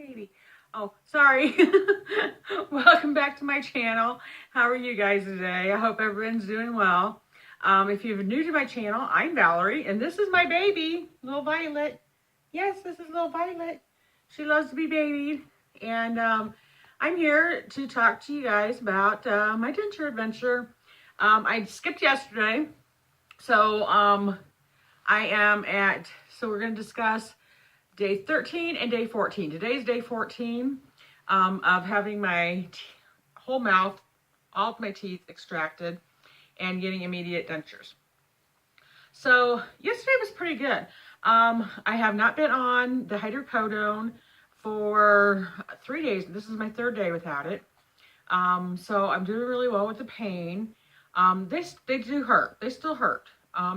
baby. Oh, sorry. Welcome back to my channel. How are you guys today? I hope everyone's doing well. If you're new to my channel, I'm Valerie, and this is my baby, little Violet. Yes, this is little Violet. She loves to be babied. And I'm here to talk to you guys about my denture adventure. I skipped yesterday, so so we're going to discuss day 13 and day 14. Today's day 14 of having my whole mouth, all of my teeth extracted and getting immediate dentures. So yesterday was pretty good. I have not been on the hydrocodone for 3 days. This is my third day without it. So I'm doing really well with the pain. They do hurt. They still hurt.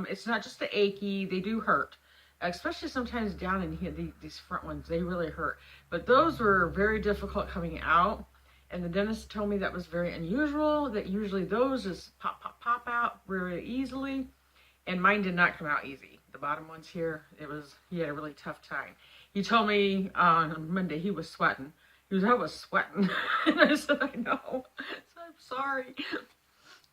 It's not just the achy. They do hurt. Especially sometimes down in here, these front ones, they really hurt. But those were very difficult coming out. And the dentist told me that was very unusual, that usually those just pop out very easily. And mine did not come out easy. The bottom ones here, he had a really tough time. He told me on Monday he was sweating. He was, I was sweating. And I said, I know. So I'm sorry.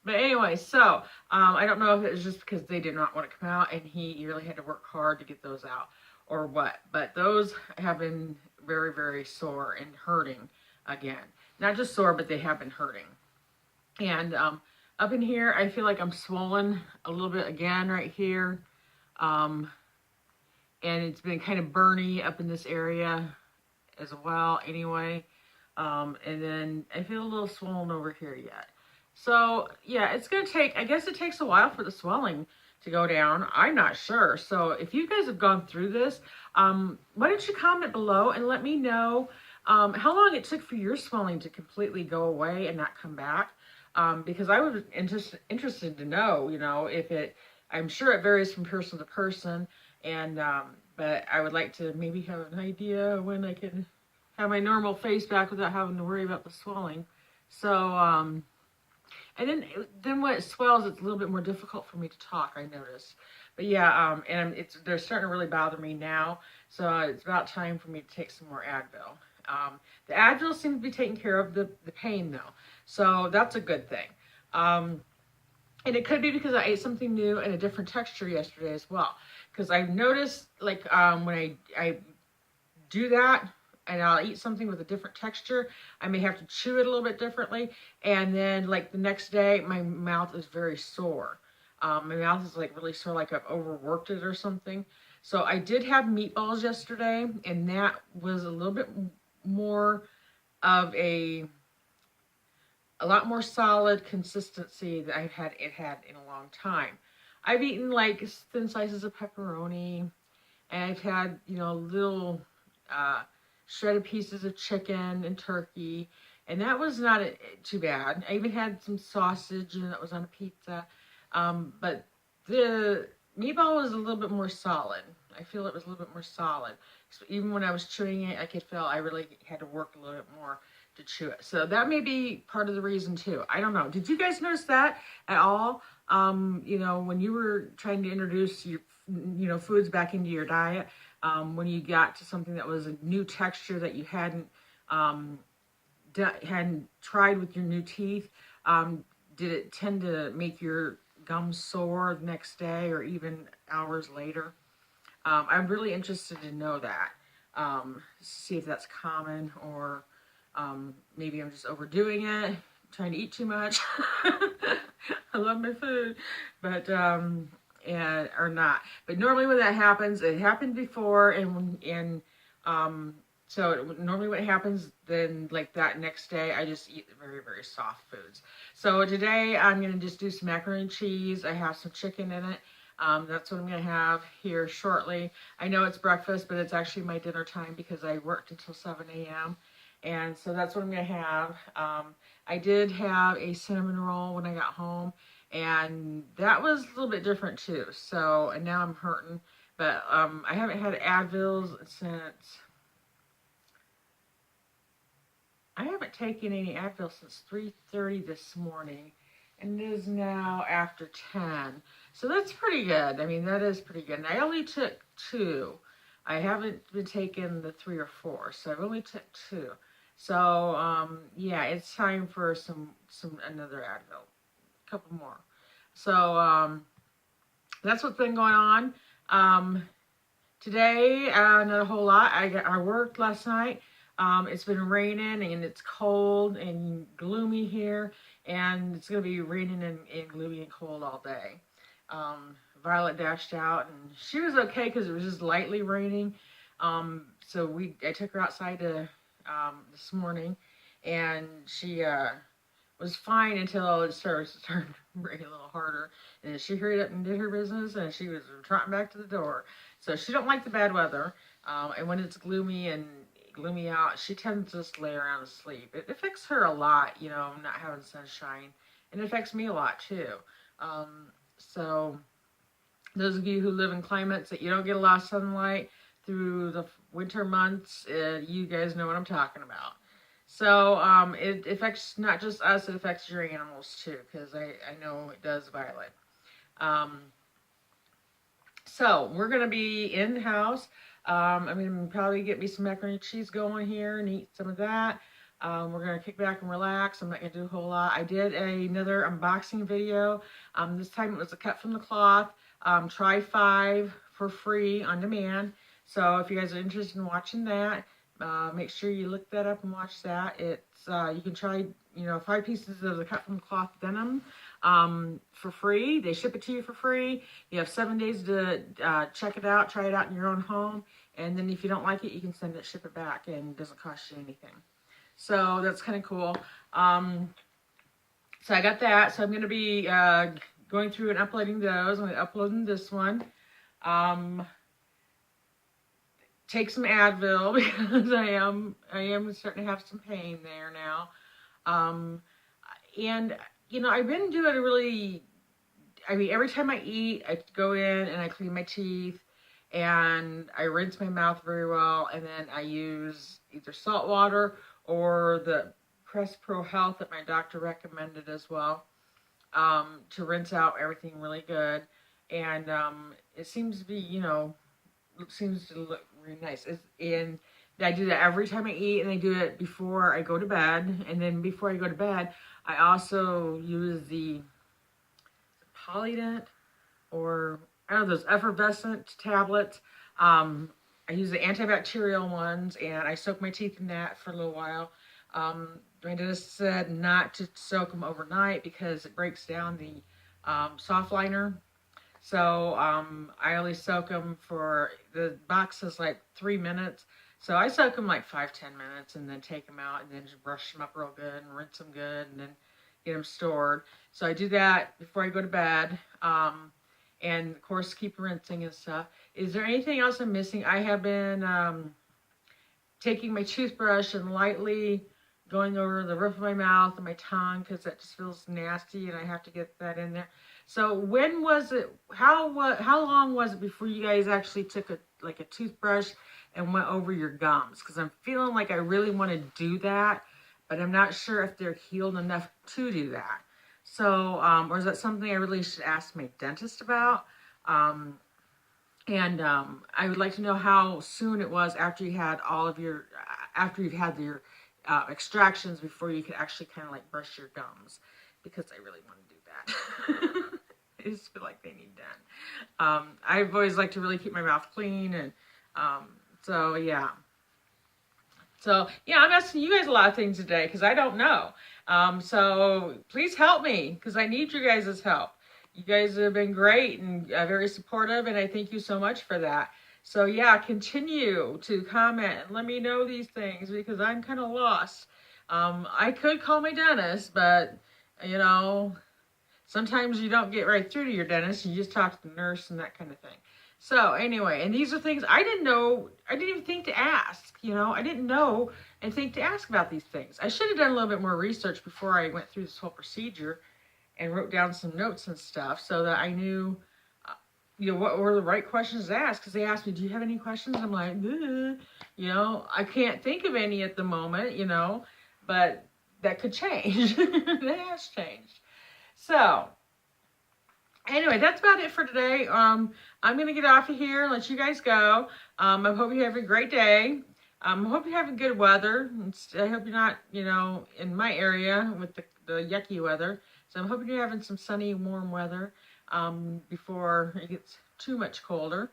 But anyway, so I don't know if it was just because they did not want to come out and he really had to work hard to get those out or what. But those have been very, very sore and hurting again. Not just sore, but they have been hurting. And up in here, I feel like I'm swollen a little bit again right here. And it's been kind of burny up in this area as well anyway. And then I feel a little swollen over here yet. So yeah, it's going to take, I guess it takes a while for the swelling to go down. I'm not sure. So if you guys have gone through this, why don't you comment below and let me know how long it took for your swelling to completely go away and not come back. Because I was interested to know, if I'm sure it varies from person to person. And, but I would like to maybe have an idea when I can have my normal face back without having to worry about the swelling. So, and then when it swells, it's a little bit more difficult for me to talk, I noticed. But yeah, and they're starting to really bother me now. So it's about time for me to take some more Advil. The Advil seems to be taking care of the pain though. So that's a good thing. And it could be because I ate something new and a different texture yesterday as well. Because I've noticed like when I do that, and I'll eat something with a different texture, I may have to chew it a little bit differently. And then like the next day, my mouth is very sore. My mouth is like really sore, like I've overworked it or something. So I did have meatballs yesterday, and that was a little bit more of a lot more solid consistency that it had in a long time. I've eaten like thin slices of pepperoni, and I've had, little shredded pieces of chicken and turkey, and that was not too bad. I even had some sausage, and that was on a pizza. But the meatball was a little bit more solid. I feel it was a little bit more solid. So even when I was chewing it, I could feel I really had to work a little bit more to chew it. So that may be part of the reason too. I don't know. Did you guys notice that at all? When you were trying to introduce your, foods back into your diet, when you got to something that was a new texture that you hadn't tried with your new teeth, did it tend to make your gums sore the next day or even hours later? I'm really interested to know that. See if that's common, or maybe I'm just overdoing it, trying to eat too much. I love my food, but or not. But normally when that happens, it happened before, so normally what happens then, like that next day, I just eat very, very soft foods. So today I'm going to just do some macaroni and cheese. I have some chicken in it. That's what I'm going to have here shortly. I know it's breakfast, but it's actually my dinner time because I worked until 7 a.m. And so that's what I'm going to have. I did have a cinnamon roll when I got home, and that was a little bit different too. So, and now I'm hurting, but I haven't had Advils since, I haven't taken any Advil since 3:30 this morning, and it is now after 10. So that's pretty good. I mean, that is pretty good. And I only took 2. I haven't been taking the 3 or 4, so I've only took 2. So yeah, it's time for another Advil, a couple more. So that's what's been going on. Today, not a whole lot. I worked last night. It's been raining and it's cold and gloomy here, and it's gonna be raining and gloomy and cold all day. Violet dashed out, and she was okay because it was just lightly raining. So I took her outside this morning, and she was fine until it started raining a little harder. And she hurried up and did her business, and she was trotting back to the door. So she don't like the bad weather, and when it's gloomy out, she tends to just lay around and sleep. It affects her a lot, not having sunshine, and it affects me a lot too. So those of you who live in climates that you don't get a lot of sunlight through the winter months, you guys know what I'm talking about. So it affects not just us, it affects your animals too, because I know it does, Violet. So we're going to be in the house. I'm going to probably get me some macaroni and cheese going here and eat some of that. We're going to kick back and relax. I'm not going to do a whole lot. I did another unboxing video. This time it was a cut from the cloth. Try 5 for free on demand. So if you guys are interested in watching that, make sure you look that up and watch that. It's you can try 5 pieces of the cut from the cloth denim for free. They ship it to you for free. You have 7 days to check it out, try it out in your own home, and then if you don't like it, you can ship it back, and it doesn't cost you anything. So that's kind of cool. So I got that. So I'm going to be going through and uploading those. I'm going to upload this one. Take some Advil because I am starting to have some pain there now. And I've been doing every time I eat, I go in and I clean my teeth and I rinse my mouth very well, and then I use either salt water or the Crest Pro Health that my doctor recommended as well, to rinse out everything really good. And it seems to be, seems to look really nice. And I do that every time I eat, and I do it before I go to bed. And then before I go to bed, I also use the Polident, or I don't know, those effervescent tablets. I use the antibacterial ones, and I soak my teeth in that for a little while. My dentist said not to soak them overnight because it breaks down the soft liner. So I only soak them for, the box is like 3 minutes. So I soak them like 5-10 minutes and then take them out and then just brush them up real good and rinse them good and then get them stored. So I do that before I go to bed. And of course keep rinsing and stuff. Is there anything else I'm missing? I have been taking my toothbrush and lightly going over the roof of my mouth and my tongue because that just feels nasty and I have to get that in there. So when was it, how long was it before you guys actually took a toothbrush and went over your gums? Because I'm feeling like I really want to do that, but I'm not sure if they're healed enough to do that. So, or is that something I really should ask my dentist about? And I would like to know how soon it was after you had after you've had your extractions before you could actually kind of like brush your gums, because I really want to do that. I just feel like they need done. I've always liked to really keep my mouth clean, and so yeah. So yeah, I'm asking you guys a lot of things today because I don't know. So please help me because I need you guys' help. You guys have been great and very supportive, and I thank you so much for that. So yeah, continue to comment and let me know these things because I'm kind of lost. I could call my dentist, but sometimes you don't get right through to your dentist. You just talk to the nurse and that kind of thing. So anyway, and these are things I didn't know. I didn't even think to ask. I didn't know and think to ask about these things. I should have done a little bit more research before I went through this whole procedure and wrote down some notes and stuff so that I knew, what were the right questions to ask. Because they asked me, do you have any questions? I'm like, I can't think of any at the moment, but that could change. That has changed. So, Anyway, that's about it for today. I'm going to get off of here and let you guys go. I hope you have a great day. I hope you're having good weather. I hope you're not, in my area with the yucky weather. So I'm hoping you're having some sunny, warm weather before it gets too much colder.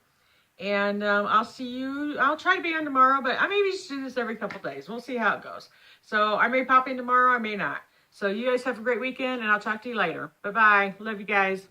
And I'll see you. I'll try to be on tomorrow, but I may just do this every couple days. We'll see how it goes. So I may pop in tomorrow. I may not. So you guys have a great weekend, and I'll talk to you later. Bye-bye. Love you guys.